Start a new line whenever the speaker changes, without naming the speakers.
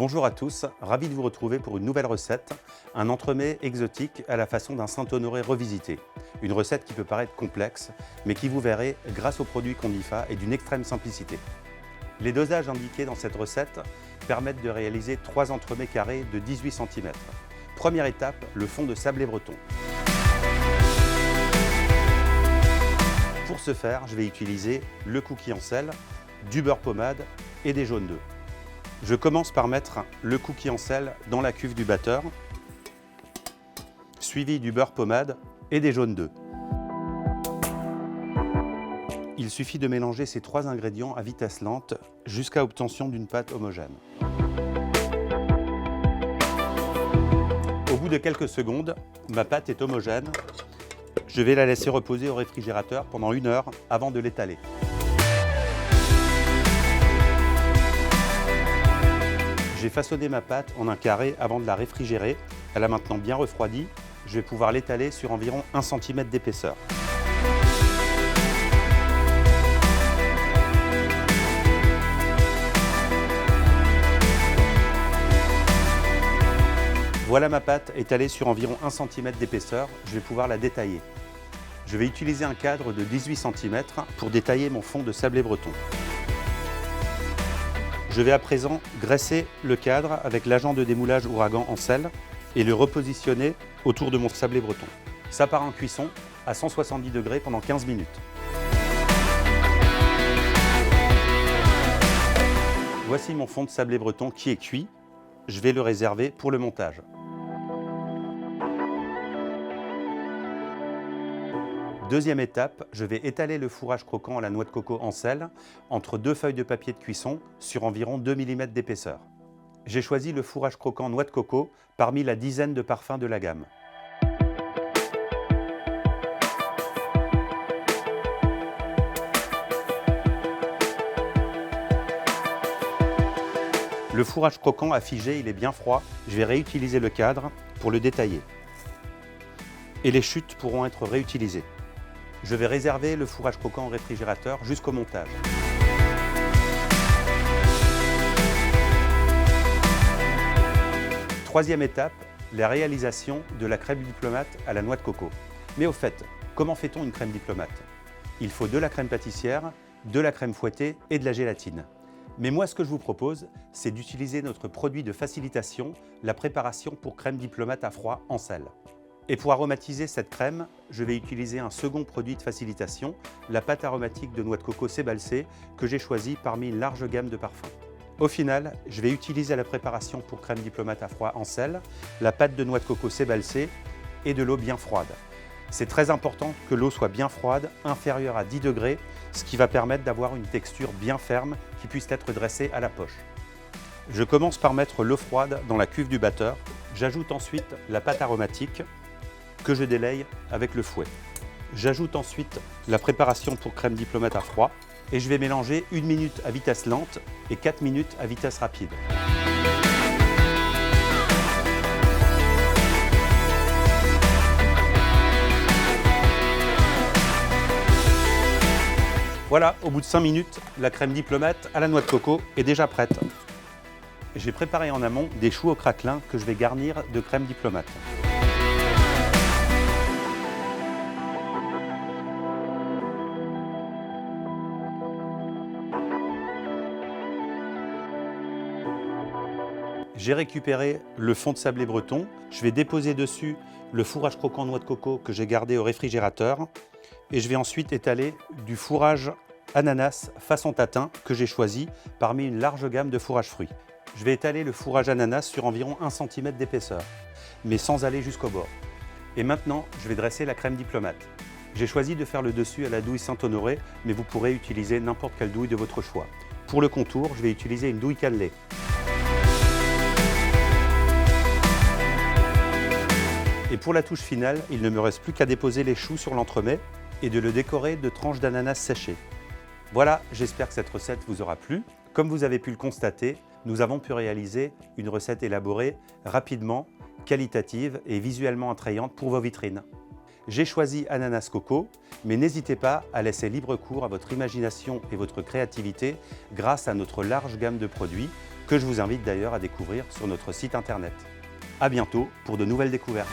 Bonjour à tous, ravi de vous retrouver pour une nouvelle recette, un entremets exotique à la façon d'un Saint-Honoré revisité. Une recette qui peut paraître complexe, mais qui vous verrez, grâce aux produits Condifa, est d'une extrême simplicité. Les dosages indiqués dans cette recette permettent de réaliser 3 entremets carrés de 18 cm. Première étape, le fond de sablé breton. Pour ce faire, je vais utiliser le cookie en sel, du beurre pommade et des jaunes d'œufs. Je commence par mettre le cookie en sel dans la cuve du batteur, suivi du beurre pommade et des jaunes d'œufs. Il suffit de mélanger ces 3 ingrédients à vitesse lente jusqu'à obtention d'une pâte homogène. Au bout de quelques secondes, ma pâte est homogène. Je vais la laisser reposer au réfrigérateur pendant 1 heure avant de l'étaler. J'ai façonné ma pâte en un carré avant de la réfrigérer. Elle a maintenant bien refroidi. Je vais pouvoir l'étaler sur environ 1 cm d'épaisseur. Voilà ma pâte étalée sur environ 1 cm d'épaisseur. Je vais pouvoir la détailler. Je vais utiliser un cadre de 18 cm pour détailler mon fond de sablé breton. Je vais à présent graisser le cadre avec l'agent de démoulage Ouragan en sel et le repositionner autour de mon sablé breton. Ça part en cuisson à 170 degrés pendant 15 minutes. Voici mon fond de sablé breton qui est cuit. Je vais le réserver pour le montage. Deuxième étape, je vais étaler le fourrage croquant à la noix de coco en sel entre 2 feuilles de papier de cuisson sur environ 2 mm d'épaisseur. J'ai choisi le fourrage croquant noix de coco parmi la dizaine de parfums de la gamme. Le fourrage croquant a figé, il est bien froid. Je vais réutiliser le cadre pour le détailler. Et les chutes pourront être réutilisées. Je vais réserver le fourrage croquant au réfrigérateur jusqu'au montage. Troisième étape, la réalisation de la crème diplomate à la noix de coco. Mais au fait, comment fait-on une crème diplomate? Il faut de la crème pâtissière, de la crème fouettée et de la gélatine. Mais moi, ce que je vous propose, c'est d'utiliser notre produit de facilitation, la préparation pour crème diplomate à froid en sel. Et pour aromatiser cette crème, je vais utiliser un second produit de facilitation, la pâte aromatique de noix de coco sébalcée que j'ai choisie parmi une large gamme de parfums. Au final, je vais utiliser la préparation pour crème diplomate à froid en sel, la pâte de noix de coco sébalcée et de l'eau bien froide. C'est très important que l'eau soit bien froide, inférieure à 10 degrés, ce qui va permettre d'avoir une texture bien ferme qui puisse être dressée à la poche. Je commence par mettre l'eau froide dans la cuve du batteur. J'ajoute ensuite la pâte aromatique que je délaye avec le fouet. J'ajoute ensuite la préparation pour crème diplomate à froid et je vais mélanger 1 minute à vitesse lente et 4 minutes à vitesse rapide. Voilà, au bout de 5 minutes, la crème diplomate à la noix de coco est déjà prête. J'ai préparé en amont des choux au craquelin que je vais garnir de crème diplomate. J'ai récupéré le fond de sablé breton. Je vais déposer dessus le fourrage croquant noix de coco que j'ai gardé au réfrigérateur. Et je vais ensuite étaler du fourrage ananas façon tatin que j'ai choisi parmi une large gamme de fourrages fruits. Je vais étaler le fourrage ananas sur environ 1 cm d'épaisseur, mais sans aller jusqu'au bord. Et maintenant, je vais dresser la crème diplomate. J'ai choisi de faire le dessus à la douille Saint-Honoré, mais vous pourrez utiliser n'importe quelle douille de votre choix. Pour le contour, je vais utiliser une douille cannelée. Et pour la touche finale, il ne me reste plus qu'à déposer les choux sur l'entremet et de le décorer de tranches d'ananas séchées. Voilà, j'espère que cette recette vous aura plu. Comme vous avez pu le constater, nous avons pu réaliser une recette élaborée rapidement, qualitative et visuellement attrayante pour vos vitrines. J'ai choisi ananas coco, mais n'hésitez pas à laisser libre cours à votre imagination et votre créativité grâce à notre large gamme de produits que je vous invite d'ailleurs à découvrir sur notre site internet. À bientôt pour de nouvelles découvertes.